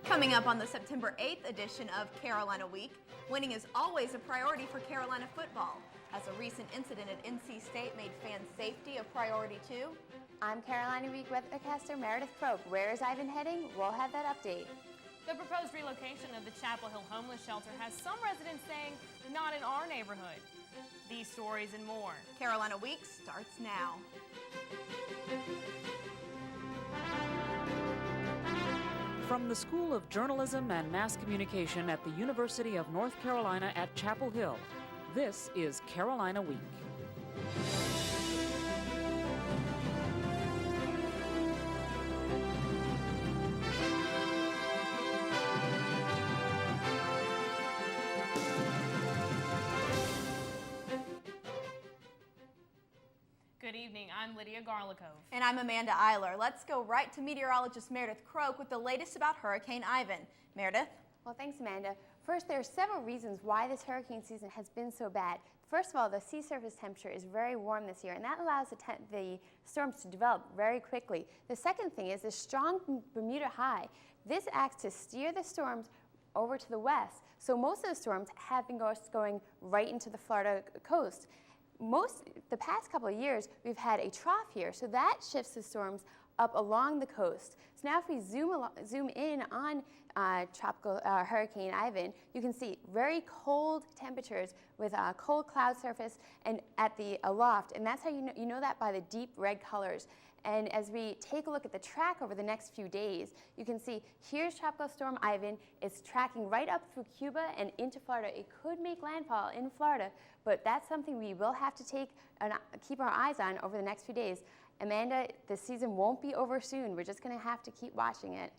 Coming up on the September 8th edition of Carolina Week, winning is always a priority for Carolina football. Has a recent incident at NC State made fan safety a priority too? I'm Carolina Week weathercaster Meredith Croak. Where is Ivan heading? We'll have that update. The proposed relocation of the Chapel Hill homeless shelter has some residents saying, not in our neighborhood. These stories and more. Carolina Week starts now. From the School of Journalism and Mass Communication at the University of North Carolina at Chapel Hill, this is Carolina Week. Good evening, I'm Lydia Garlikov. And I'm Amanda Eiler. Let's go right to meteorologist Meredith Croak with the latest about Hurricane Ivan. Meredith? Well, thanks, Amanda. First, there are several reasons why this hurricane season has been so bad. First of all, the sea surface temperature is very warm this year, and that allows the storms to develop very quickly. The second thing is the strong Bermuda high. This acts to steer the storms over to the west, so most of the storms have been going right into the Florida coast. The past couple of years, we've had a trough here, so that shifts the storms up along the coast. So now if we zoom in on Hurricane Ivan, you can see very cold temperatures with a cold cloud surface and at the aloft, and that's how you know that by the deep red colors. And as we take a look at the track over the next few days, you can see here's Tropical Storm Ivan. It's tracking right up through Cuba and into Florida. It could make landfall in Florida, but that's something we will have to keep our eyes on over the next few days. Amanda, the season won't be over soon. We're just going to have to keep watching it.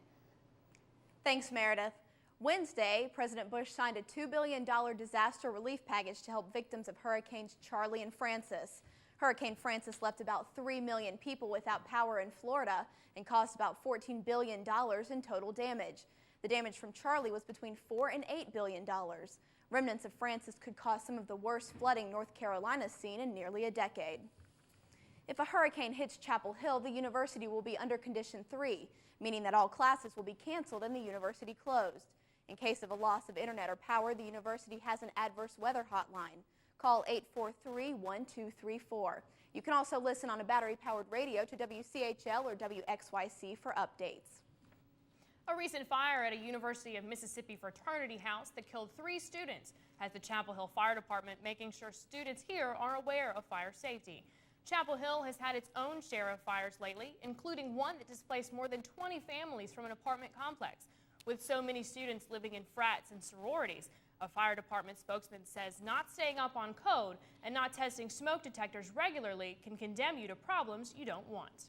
Thanks, Meredith. Wednesday, President Bush signed a $2 billion disaster relief package to help victims of Hurricanes Charley and Francis. Hurricane Francis left about 3 million people without power in Florida and caused about $14 billion in total damage. The damage from Charley was between $4 and $8 billion. Remnants of Francis could cause some of the worst flooding North Carolina's seen in nearly a decade. If a hurricane hits Chapel Hill, the university will be under Condition 3, meaning that all classes will be canceled and the university closed. In case of a loss of internet or power, the university has an adverse weather hotline. Call 843-1234. You can also listen on a battery-powered radio to WCHL or WXYC for updates. A recent fire at a University of Mississippi fraternity house that killed 3 students has the Chapel Hill Fire Department making sure students here are aware of fire safety. Chapel Hill has had its own share of fires lately, including one that displaced more than 20 families from an apartment complex. With so many students living in frats and sororities, a fire department spokesman says not staying up on code and not testing smoke detectors regularly can condemn you to problems you don't want.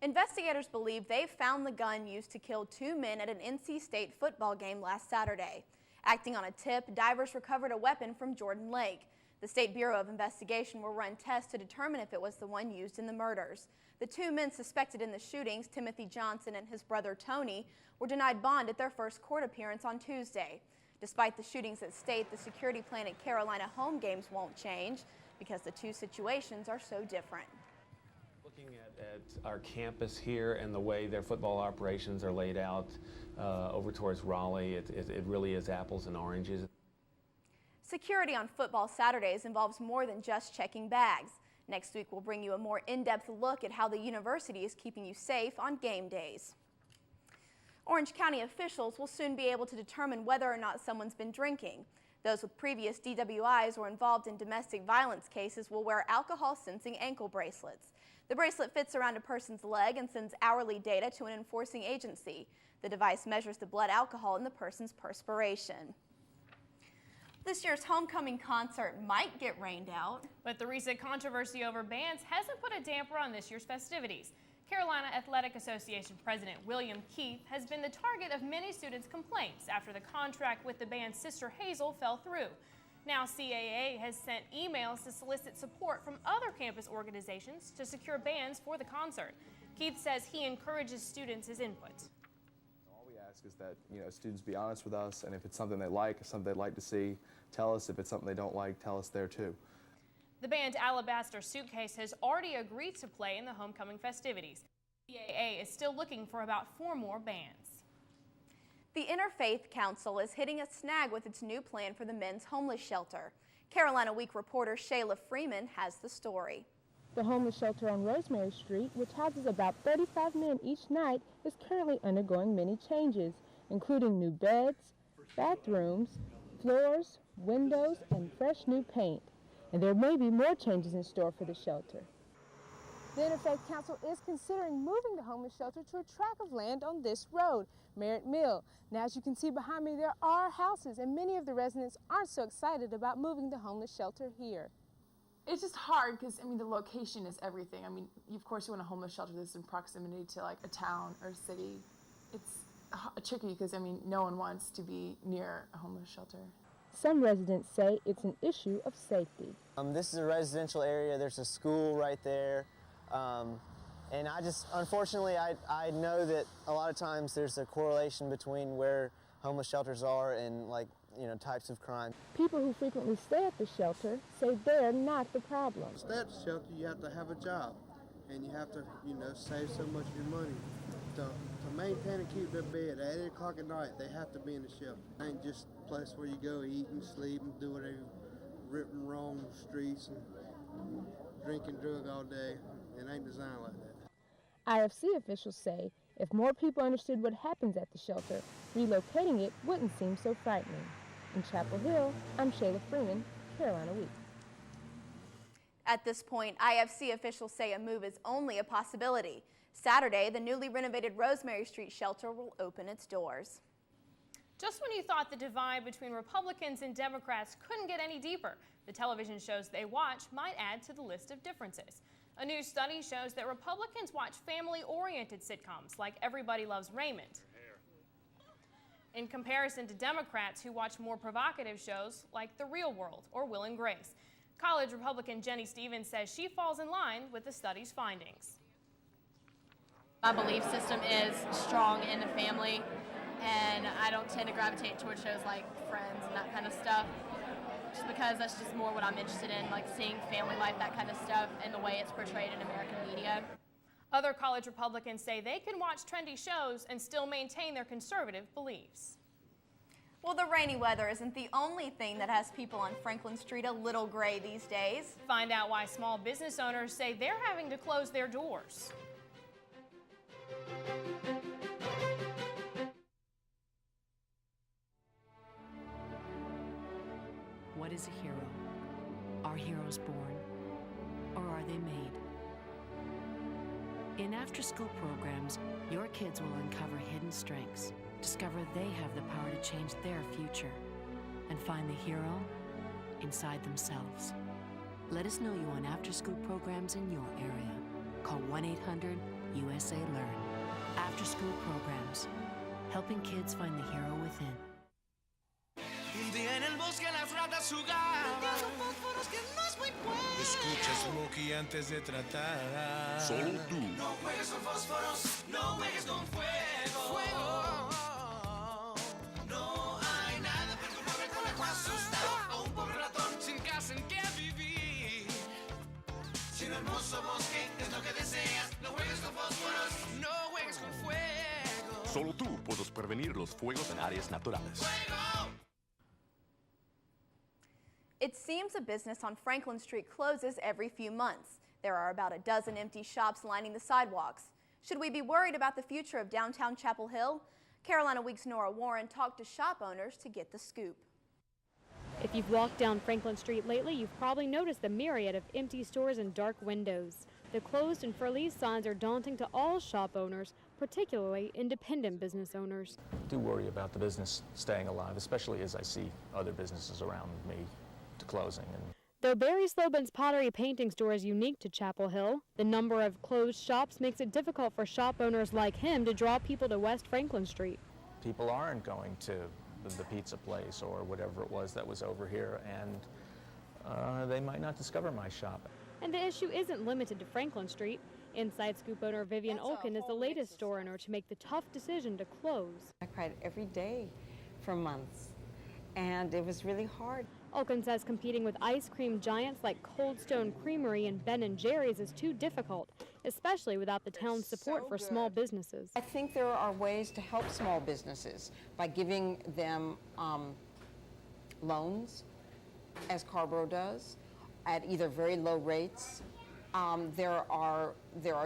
Investigators believe they've found the gun used to kill 2 men at an NC State football game last Saturday. Acting on a tip, divers recovered a weapon from Jordan Lake. The State Bureau of Investigation will run tests to determine if it was the one used in the murders. The 2 men suspected in the shootings, Timothy Johnson and his brother Tony, were denied bond at their first court appearance on Tuesday. Despite the shootings at State, the security plan at Carolina home games won't change because the 2 situations are so different. Looking at our campus here and the way their football operations are laid out over towards Raleigh, it really is apples and oranges. Security on football Saturdays involves more than just checking bags. Next week, we'll bring you a more in-depth look at how the university is keeping you safe on game days. Orange County officials will soon be able to determine whether or not someone's been drinking. Those with previous DWIs or involved in domestic violence cases will wear alcohol sensing ankle bracelets. The bracelet fits around a person's leg and sends hourly data to an enforcing agency. The device measures the blood alcohol in the person's perspiration. This year's homecoming concert might get rained out. But the recent controversy over bands hasn't put a damper on this year's festivities. Carolina Athletic Association President William Keith has been the target of many students' complaints after the contract with the band Sister Hazel fell through. Now CAA has sent emails to solicit support from other campus organizations to secure bands for the concert. Keith says he encourages students' input. All we ask is that students be honest with us, and if it's something they like, something they'd like to see, tell us. If it's something they don't like, tell us there too. The band Alabaster Suitcase has already agreed to play in the homecoming festivities. CAA is still looking for about 4 more bands. The Interfaith Council is hitting a snag with its new plan for the men's homeless shelter. Carolina Week reporter Shayla Freeman has the story. The homeless shelter on Rosemary Street, which houses about 35 men each night, is currently undergoing many changes, including new beds, bathrooms, floors, windows, and fresh new paint. And there may be more changes in store for the shelter. The Interfaith Council is considering moving the homeless shelter to a tract of land on this road, Merritt Mill. Now, as you can see behind me, there are houses, and many of the residents aren't so excited about moving the homeless shelter here. It's just hard because, I mean, the location is everything. I mean, of course you want a homeless shelter that's in proximity to like a town or a city. It's tricky because, I mean, no one wants to be near a homeless shelter. Some residents say it's an issue of safety. This is a residential area. There's a school right there. And unfortunately, I know that a lot of times there's a correlation between where homeless shelters are and, like, you know, types of crime. People who frequently stay at the shelter say they're not the problem. To stay at the shelter, you have to have a job, and you have to, you know, save so much of your money. To maintain and keep their bed at 8 o'clock at night, they have to be in the shelter. It ain't just a place where you go eat and sleep and do whatever, rip and roam the streets and drink and drug all day. It ain't designed like that. IFC officials say if more people understood what happens at the shelter, relocating it wouldn't seem so frightening. In Chapel Hill, I'm Shayla Freeman, Carolina Week. At this point, IFC officials say a move is only a possibility. Saturday, the newly renovated Rosemary Street shelter will open its doors. Just when you thought the divide between Republicans and Democrats couldn't get any deeper, the television shows they watch might add to the list of differences. A new study shows that Republicans watch family-oriented sitcoms like Everybody Loves Raymond, in comparison to Democrats who watch more provocative shows like The Real World or Will and Grace. College Republican Jenny Stevens says she falls in line with the study's findings. My belief system is strong in the family, and I don't tend to gravitate towards shows like Friends and that kind of stuff, just because that's just more what I'm interested in, like seeing family life, that kind of stuff, and the way it's portrayed in American media. Other college Republicans say they can watch trendy shows and still maintain their conservative beliefs. Well, the rainy weather isn't the only thing that has people on Franklin Street a little gray these days. Find out why small business owners say they're having to close their doors. What is a hero? Are heroes born, or are they made? In after-school programs, your kids will uncover hidden strengths, discover they have the power to change their future, and find the hero inside themselves. Let us know you on after-school programs in your area. Call 1-800-USA-LEARN. After-school programs, helping kids find the hero within. Un día en el bosque las ratas jugaban. Escucha Smokey antes de tratar. Solo tú. No juegues con fósforos, no juegues con fuego. No hay nada perturbable con el asustado a un pobre ratón sin casa en que vivir. Si un hermoso bosque es lo que deseas, no juegues con fósforos, no juegues con fuego. Solo tú puedes prevenir los fuegos en áreas naturales. ¡Fuego! It seems a business on Franklin Street closes every few months. There are about a dozen empty shops lining the sidewalks. Should we be worried about the future of downtown Chapel Hill? Carolina Week's Nora Warren talked to shop owners to get the scoop. If you've walked down Franklin Street lately, you've probably noticed the myriad of empty stores and dark windows. The closed and for lease signs are daunting to all shop owners, particularly independent business owners. I do worry about the business staying alive, especially as I see other businesses around me to closing. Though Barry Slobin's pottery painting store is unique to Chapel Hill, the number of closed shops makes it difficult for shop owners like him to draw people to West Franklin Street. People aren't going to the pizza place or whatever it was that was over here, and they might not discover my shop. And the issue isn't limited to Franklin Street. Inside Scoop owner Vivian Olkin is the latest store owner to make the tough decision to close. I cried every day for months, and it was really hard. Olkin says competing with ice cream giants like Cold Stone Creamery and Ben & Jerry's is too difficult, especially without the town's support for small businesses. I think there are ways to help small businesses by giving them loans, as Carrboro does, at either very low rates. There are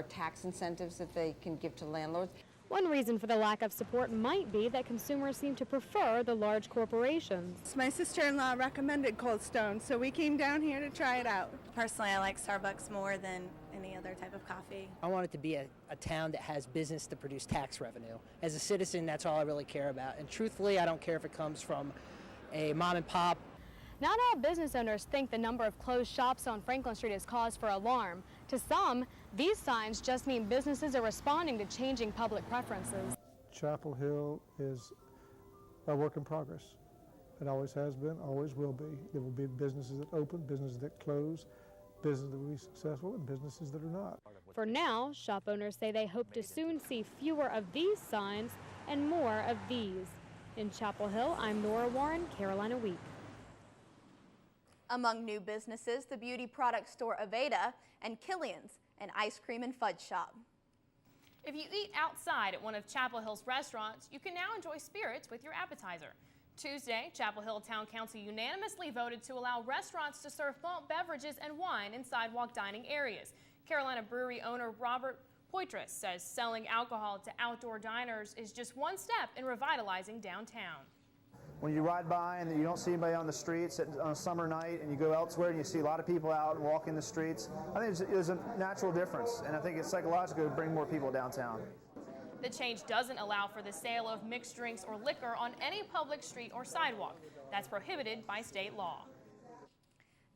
tax incentives that they can give to landlords. One reason for the lack of support might be that consumers seem to prefer the large corporations. My sister-in-law recommended Cold Stone, so we came down here to try it out. Personally, I like Starbucks more than any other type of coffee. I want it to be a town that has business to produce tax revenue. As a citizen, that's all I really care about. And truthfully, I don't care if it comes from a mom and pop. Not all business owners think the number of closed shops on Franklin Street is cause for alarm. To some, these signs just mean businesses are responding to changing public preferences. Chapel Hill is a work in progress. It always has been, always will be. There will be businesses that open, businesses that close, businesses that will be successful, and businesses that are not. For now, shop owners say they hope to soon see fewer of these signs and more of these. In Chapel Hill, I'm Nora Warren, Carolina Week. Among new businesses, the beauty product store Aveda and Killian's, an ice cream and fudge shop. If you eat outside at one of Chapel Hill's restaurants, you can now enjoy spirits with your appetizer. Tuesday, Chapel Hill Town Council unanimously voted to allow restaurants to serve malt beverages and wine in sidewalk dining areas. Carolina Brewery owner Robert Poitras says selling alcohol to outdoor diners is just one step in revitalizing downtown. When you ride by and you don't see anybody on the streets on a summer night, and you go elsewhere and you see a lot of people out and walking the streets, I think there's a natural difference, and I think it's psychological to bring more people downtown. The change doesn't allow for the sale of mixed drinks or liquor on any public street or sidewalk. That's prohibited by state law.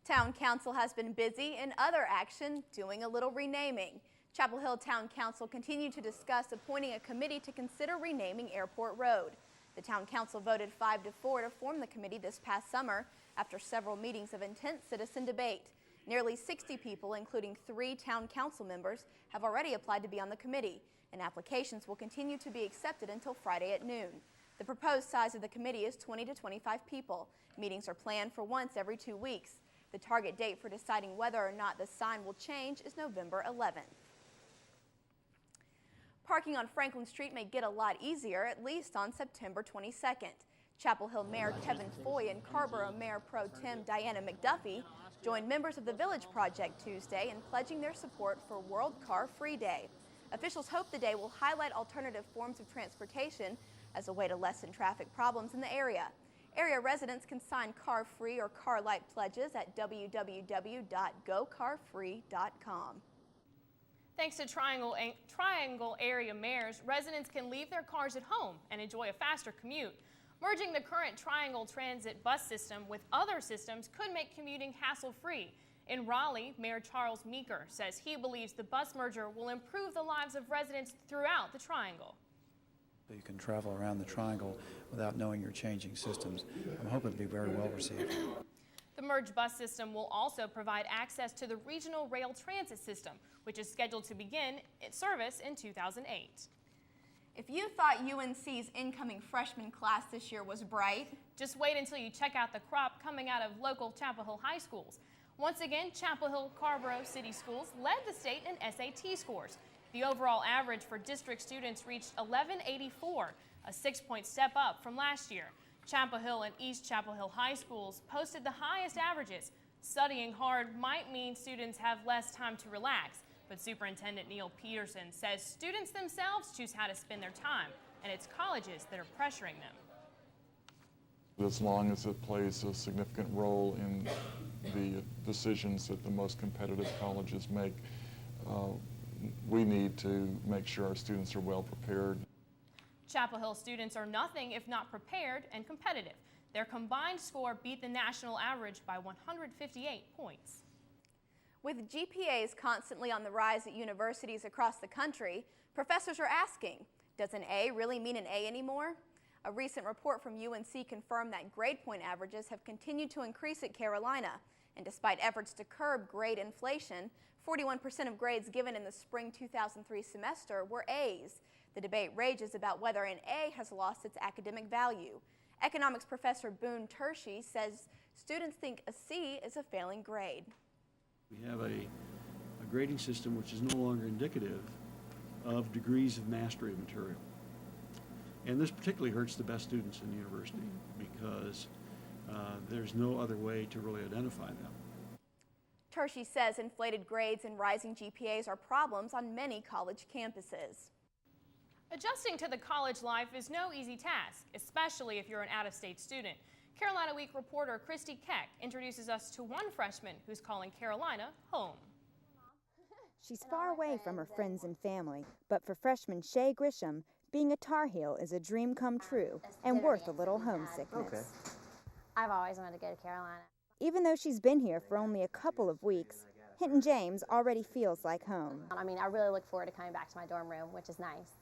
Town Council has been busy in other action doing a little renaming. Chapel Hill Town Council continued to discuss appointing a committee to consider renaming Airport Road. The Town Council voted 5-4 to form the committee this past summer after several meetings of intense citizen debate. Nearly 60 people, including 3 Town Council members, have already applied to be on the committee, and applications will continue to be accepted until Friday at noon. The proposed size of the committee is 20 to 25 people. Meetings are planned for once every 2 weeks. The target date for deciding whether or not the sign will change is November 11th. Parking on Franklin Street may get a lot easier, at least on September 22nd. Chapel Hill Mayor Kevin Foy and Carrboro Mayor Pro Tem Diana McDuffie joined members of the Village Project Tuesday in pledging their support for World Car Free Day. Officials hope the day will highlight alternative forms of transportation as a way to lessen traffic problems in the area. Area residents can sign car-free or car-light pledges at www.gocarfree.com. Thanks to Triangle area mayors, residents can leave their cars at home and enjoy a faster commute. Merging the current Triangle Transit bus system with other systems could make commuting hassle-free. In Raleigh, Mayor Charles Meeker says he believes the bus merger will improve the lives of residents throughout the Triangle. You can travel around the Triangle without knowing you're changing systems. I'm hoping to be very well received. The merged bus system will also provide access to the regional rail transit system, which is scheduled to begin its service in 2008. If you thought UNC's incoming freshman class this year was bright, just wait until you check out the crop coming out of local Chapel Hill high schools. Once again, Chapel Hill Carrboro City Schools led the state in SAT scores. The overall average for district students reached 1184, a 6-point step up from last year. Chapel Hill and East Chapel Hill high schools posted the highest averages. Studying hard might mean students have less time to relax, but Superintendent Neil Peterson says students themselves choose how to spend their time, and it's colleges that are pressuring them. As long as it plays a significant role in the decisions that the most competitive colleges make, we need to make sure our students are well prepared. Chapel Hill students are nothing if not prepared and competitive. Their combined score beat the national average by 158 points. With GPAs constantly on the rise at universities across the country, professors are asking, does an A really mean an A anymore? A recent report from UNC confirmed that grade point averages have continued to increase at Carolina, and despite efforts to curb grade inflation, 41% of grades given in the spring 2003 semester were A's. The debate rages about whether an A has lost its academic value. Economics professor Boone Tershi says students think a C is a failing grade. We have a grading system which is no longer indicative of degrees of mastery of material. And this particularly hurts the best students in the university because there's no other way to really identify them. Tershi says inflated grades and rising GPAs are problems on many college campuses. Adjusting to the college life is no easy task, especially if you're an out-of-state student. Carolina Week reporter Christy Keck introduces us to one freshman who's calling Carolina home. She's far away from her friends and family, but for freshman Shay Grisham, being a Tar Heel is a dream come true and worth a little homesickness. Okay. I've always wanted to go to Carolina. Even though she's been here for only a couple of weeks, Hinton James already feels like home. I mean, I really look forward to coming back to my dorm room, which is nice.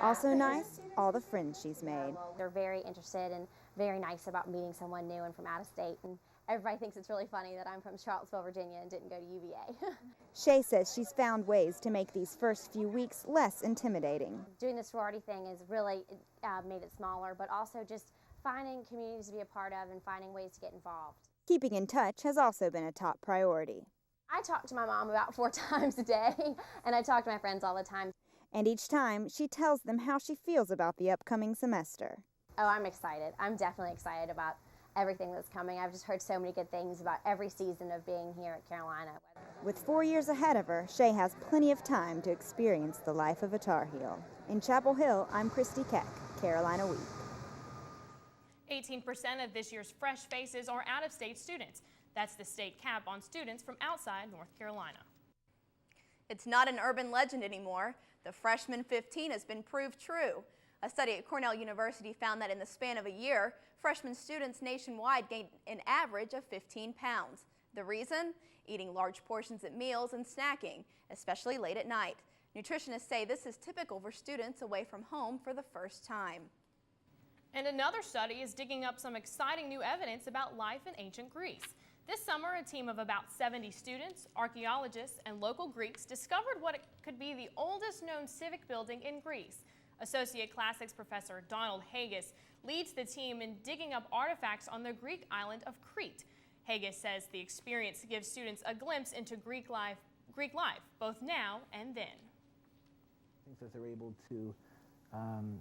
Also nice, all the friends she's made. They're very interested and very nice about meeting someone new and from out of state. And everybody thinks it's really funny that I'm from Charlottesville, Virginia and didn't go to UVA. Shay says she's found ways to make these first few weeks less intimidating. Doing the sorority thing has really made it smaller, but also just finding communities to be a part of and finding ways to get involved. Keeping in touch has also been a top priority. I talk to my mom about 4 times a day, and I talk to my friends all the time. And each time, she tells them how she feels about the upcoming semester. Oh, I'm excited. I'm definitely excited about everything that's coming. I've just heard so many good things about every season of being here at Carolina. With 4 years ahead of her, Shay has plenty of time to experience the life of a Tar Heel. In Chapel Hill, I'm Christy Keck, Carolina Week. 18% of this year's fresh faces are out-of-state students. That's the state cap on students from outside North Carolina. It's not an urban legend anymore. The freshman 15 has been proved true. A study at Cornell University found that in the span of a year, freshman students nationwide gained an average of 15 pounds. The reason? Eating large portions at meals and snacking, especially late at night. Nutritionists say this is typical for students away from home for the first time. And another study is digging up some exciting new evidence about life in ancient Greece. This summer, a team of about 70 students, archaeologists, and local Greeks discovered what could be the oldest known civic building in Greece. Associate Classics professor Donald Haggis leads the team in digging up artifacts on the Greek island of Crete. Haggis says the experience gives students a glimpse into Greek life, both now and then. I think that they're able to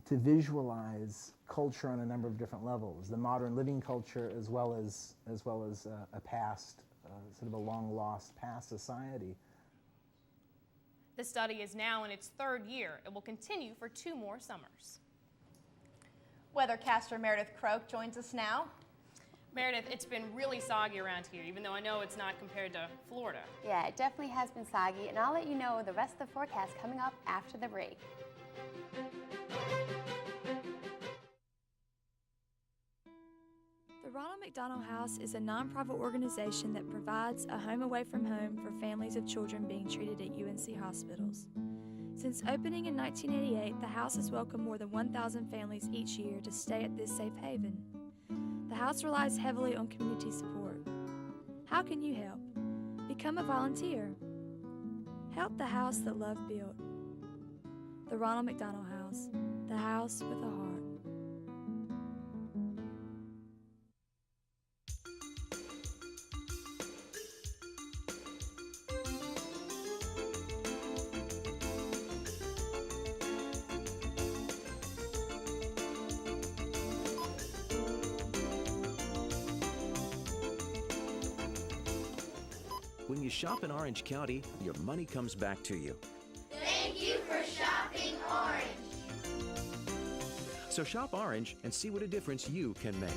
visualize culture on a number of different levels, the modern living culture as well as a past, sort of a long-lost past society. The study is now in its 3rd year. It will continue for 2 more summers. Weathercaster Meredith Croak joins us now. Meredith, it's been really soggy around here, even though I know it's not compared to Florida. Yeah, it definitely has been soggy, and I'll let you know the rest of the forecast coming up after the break. The Ronald McDonald House is a nonprofit organization that provides a home away from home for families of children being treated at UNC hospitals. Since opening in 1988, the house has welcomed more than 1,000 families each year to stay at this safe haven. The house relies heavily on community support. How can you help? Become a volunteer. Help the house that love built. The Ronald McDonald House, the house with a heart. When you shop in Orange County, your money comes back to you. Thank you for shopping Orange. So shop Orange and see what a difference you can make.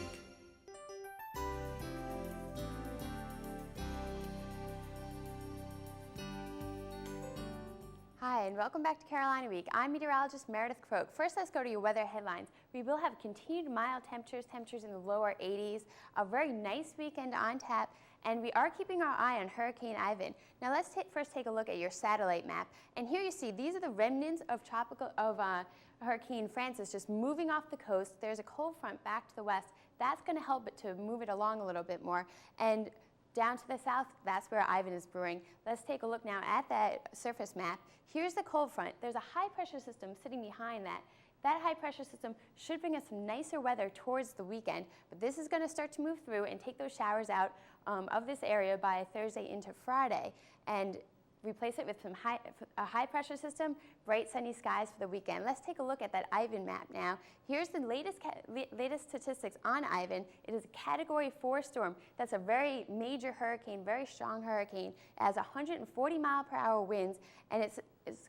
Hi, and welcome back to Carolina Week. I'm meteorologist Meredith Croak. First, let's go to your weather headlines. We will have continued mild temperatures in the lower 80s, a very nice weekend on tap, and we are keeping our eye on Hurricane Ivan. Now let's first take a look at your satellite map, and here you see these are the remnants of Hurricane Francis just moving off the coast. There's a cold front back to the west. That's going to help it to move it along a little bit more, and down to the south, that's where Ivan is brewing. Let's take a look now at that surface map. Here's the cold front. There's a high pressure system sitting behind that. That high pressure system should bring us some nicer weather towards the weekend, but this is going to start to move through and take those showers out of this area by Thursday into Friday, and replace it with a high pressure system, bright sunny skies for the weekend. Let's take a look at that Ivan map now. Here's the latest statistics on Ivan. It is a Category 4 storm. That's a very major hurricane, very strong hurricane. It has 140-mile-per-hour winds, and its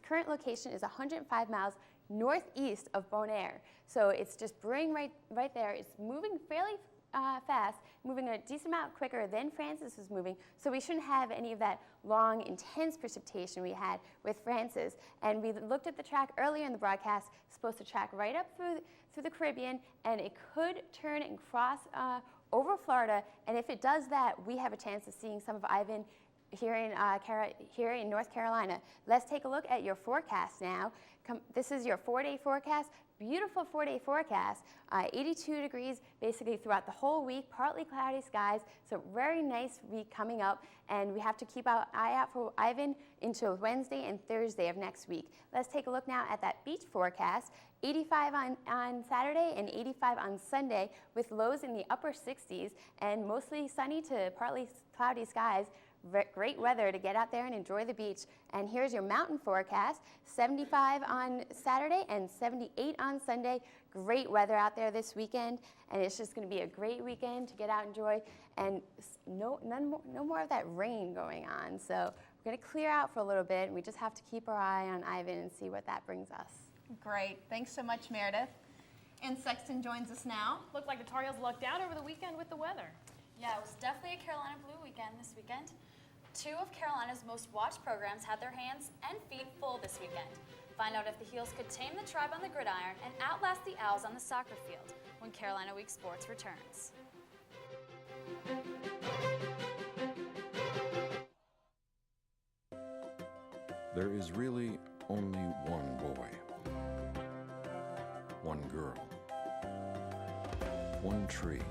current location is 105 miles northeast of Bonaire. So it's just brewing right there. It's moving fairly fast, moving a decent amount quicker than Francis was moving, so we shouldn't have any of that long, intense precipitation we had with Francis. And we looked at the track earlier in the broadcast. It's supposed to track right up through the Caribbean, and it could turn and cross over Florida, and if it does that, we have a chance of seeing some of Ivan here in North Carolina. Let's take a look at your forecast now. This is your 4-day forecast. Beautiful 4-day forecast, 82 degrees basically throughout the whole week, partly cloudy skies, so very nice week coming up, and we have to keep our eye out for Ivan until Wednesday and Thursday of next week. Let's take a look now at that beach forecast. 85 on Saturday and 85 on Sunday, with lows in the upper 60s and mostly sunny to partly cloudy skies. Great weather to get out there and enjoy the beach. And here's your mountain forecast. 75 on Saturday and 78 on Sunday. Great weather out there this weekend, and it's just going to be a great weekend to get out and enjoy, and no more of that rain going on. So we're going to clear out for a little bit, and we just have to keep our eye on Ivan and see what that brings us. Great. Thanks so much, Meredith. And Sexton joins us now. Looked like the Tar Heels lucked out over the weekend with the weather. Yeah, it was definitely a Carolina Blue weekend this weekend. 2 of Carolina's most watched programs had their hands and feet full this weekend. Find out if the Heels could tame the Tribe on the gridiron and outlast the Owls on the soccer field when Carolina Week Sports returns. There is really only one boy, one girl, one tree,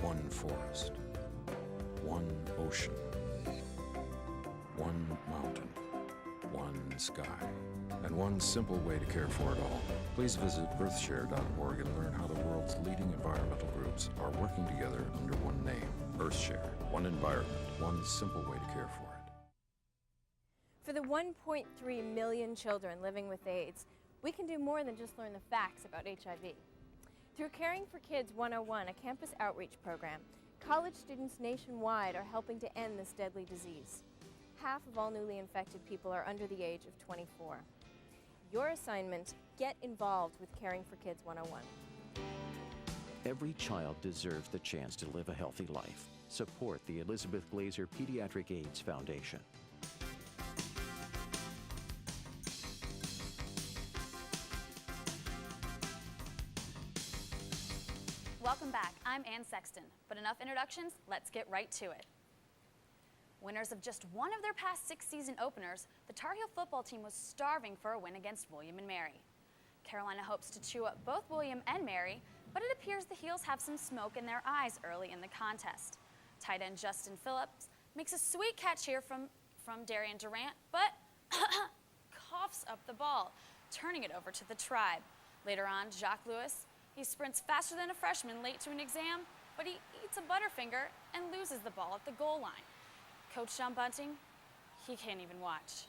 one forest, one ocean, one mountain, one sky, and one simple way to care for it all. Please visit earthshare.org and learn how the world's leading environmental groups are working together under one name, EarthShare. One environment, one simple way to care for it. For the 1.3 million children living with AIDS, we can do more than just learn the facts about HIV. Through Caring for Kids 101, a campus outreach program, college students nationwide are helping to end this deadly disease. Half of all newly infected people are under the age of 24. Your assignment, get involved with Caring for Kids 101. Every child deserves the chance to live a healthy life. Support the Elizabeth Glazer Pediatric AIDS Foundation. Welcome back. I'm Ann Sexton, but enough introductions, let's get right to it. Winners of just one of their past 6 season openers, the Tar Heel football team was starving for a win against William and Mary. Carolina hopes to chew up both William and Mary, but it appears the Heels have some smoke in their eyes early in the contest. Tight end Justin Phillips makes a sweet catch here from Darian Durant, but coughs up the ball, turning it over to the Tribe. Later on, Jacques Lewis, he sprints faster than a freshman late to an exam, but he eats a Butterfinger and loses the ball at the goal line. Coach John Bunting, he can't even watch.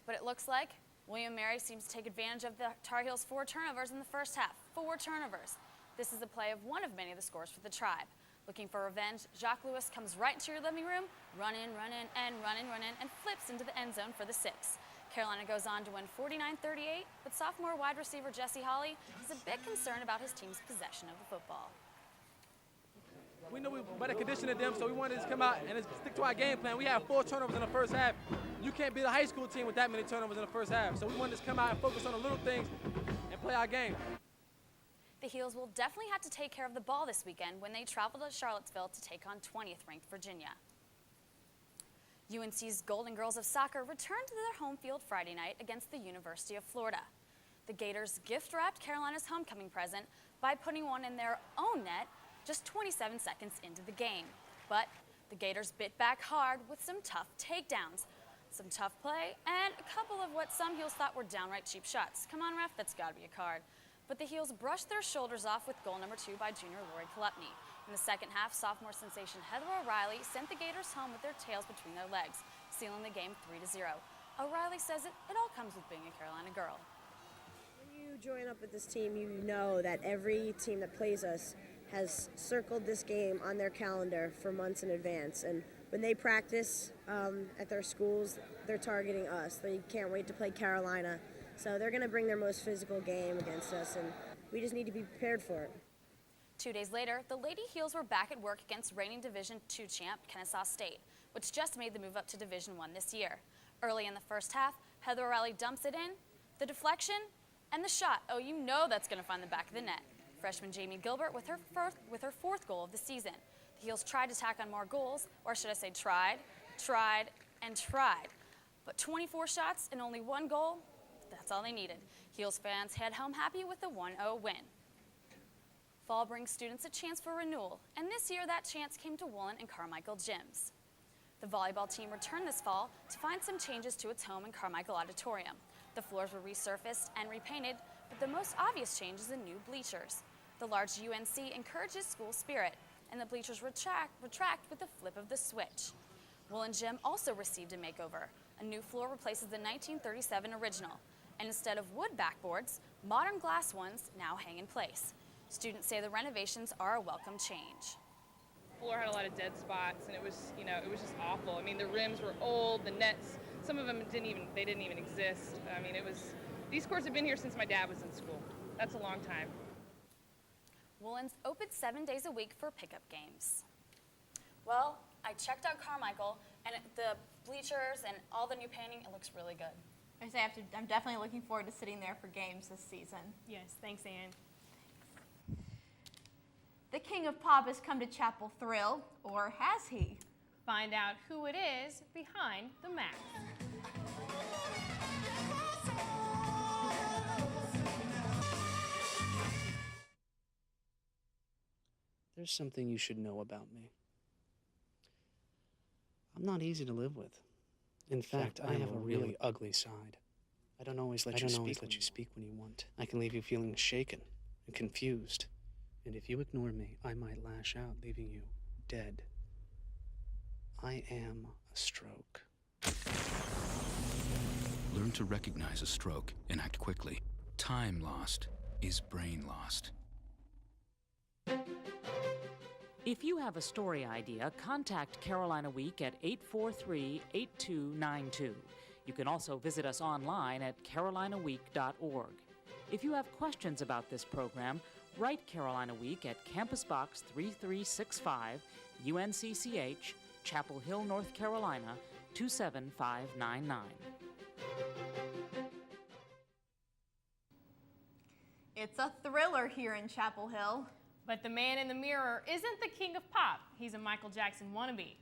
But it looks like William Mary seems to take advantage of the Tar Heels' 4 turnovers in the first half. 4 turnovers. This is a play of one of many of the scores for the Tribe. Looking for revenge, Jacques Lewis comes right into your living room, run in, and flips into the end zone for the 6. Carolina goes on to win 49-38, but sophomore wide receiver Jesse Holley is a bit concerned about his team's possession of the football. We knew we were better conditioned than them, so we wanted to just come out and stick to our game plan. We had 4 turnovers in the first half. You can't beat a high school team with that many turnovers in the first half. So we wanted to just come out and focus on the little things and play our game. The Heels will definitely have to take care of the ball this weekend when they travel to Charlottesville to take on 20th-ranked Virginia. UNC's Golden Girls of Soccer returned to their home field Friday night against the University of Florida. The Gators gift-wrapped Carolina's homecoming present by putting one in their own net just 27 seconds into the game. But the Gators bit back hard with some tough takedowns. Some tough play, and a couple of what some Heels thought were downright cheap shots. Come on, ref, that's got to be a card. But the Heels brushed their shoulders off with goal number 2 by junior Lori Kolupny. In the second half, sophomore sensation Heather O'Reilly sent the Gators home with their tails between their legs, sealing the game 3-0. O'Reilly says it all comes with being a Carolina girl. When you join up with this team, you know that every team that plays us has circled this game on their calendar for months in advance. And when they practice at their schools, they're targeting us. They can't wait to play Carolina. So they're going to bring their most physical game against us, and we just need to be prepared for it. 2 days later, the Lady Heels were back at work against reigning Division II champ Kennesaw State, which just made the move up to Division I this year. Early in the first half, Heather O'Reilly dumps it in, the deflection, and the shot. Oh, you know that's going to find the back of the net. Freshman Jamie Gilbert with her fourth goal of the season. The Heels tried to tack on more goals, or should I say tried, and tried. But 24 shots and only 1 goal, that's all they needed. Heels fans head home happy with a 1-0 win. Fall brings students a chance for renewal, and this year that chance came to Woolen and Carmichael gyms. The volleyball team returned this fall to find some changes to its home in Carmichael Auditorium. The floors were resurfaced and repainted, but the most obvious change is the new bleachers. The large UNC encourages school spirit, and the bleachers retract with the flip of the switch. Woolen Gym also received a makeover. A new floor replaces the 1937 original, and instead of wood backboards, modern glass ones now hang in place. Students say the renovations are a welcome change. The floor had a lot of dead spots, and it was just awful. I mean, the rims were old, the nets, some of them didn't even exist. I mean, these courts have been here since my dad was in school. That's a long time. Woolen's open 7 days a week for pickup games. Well, I checked out Carmichael, and the bleachers and all the new painting, it looks really good. I'm definitely looking forward to sitting there for games this season. Yes, thanks, Ann. The King of Pop has come to Chapel Thrill, or has he? Find out who it is behind the mask. There's something you should know about me. I'm not easy to live with. In fact, I have a really ugly side. I don't always let you speak when you want. I can leave you feeling shaken and confused. And if you ignore me, I might lash out, leaving you dead. I am a stroke. Learn to recognize a stroke and act quickly. Time lost is brain lost. If you have a story idea, contact Carolina Week at 843-8292. You can also visit us online at carolinaweek.org. If you have questions about this program, write Carolina Week at Campus Box 3365, UNCCH, Chapel Hill, North Carolina, 27599. It's a thriller here in Chapel Hill. But the man in the mirror isn't the King of Pop. He's a Michael Jackson wannabe.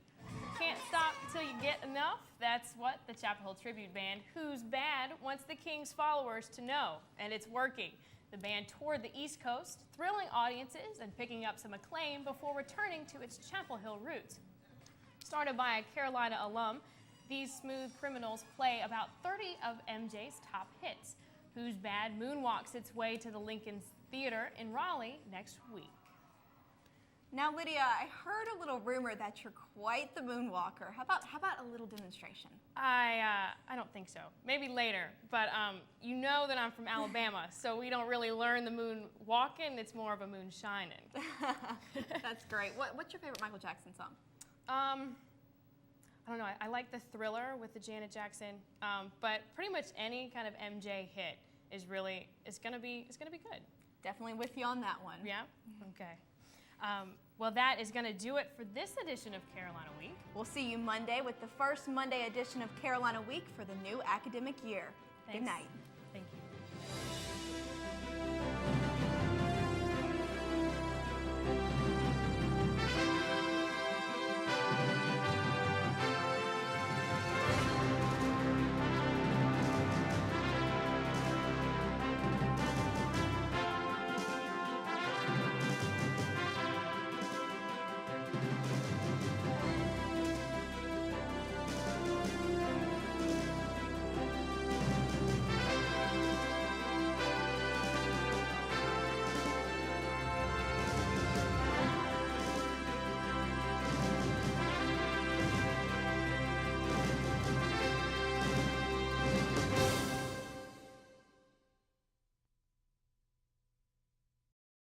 Can't stop till you get enough. That's what the Chapel Hill Tribute Band, Who's Bad, wants the King's followers to know, and it's working. The band toured the East Coast, thrilling audiences and picking up some acclaim before returning to its Chapel Hill roots. Started by a Carolina alum, these smooth criminals play about 30 of MJ's top hits. Who's Bad moonwalks its way to the Lincoln Theater in Raleigh next week. Now, Lydia, I heard a little rumor that you're quite the moonwalker. How about a little demonstration? I don't think so. Maybe later. But you know that I'm from Alabama, so we don't really learn the moon walking. It's more of a moon shining. That's great. What's your favorite Michael Jackson song? I don't know. I like the Thriller with the Janet Jackson, but pretty much any kind of MJ hit is gonna be good. Definitely with you on that one. Yeah. Okay. Well, that is going to do it for this edition of Carolina Week. We'll see you Monday with the first Monday edition of Carolina Week for the new academic year. Thanks. Good night.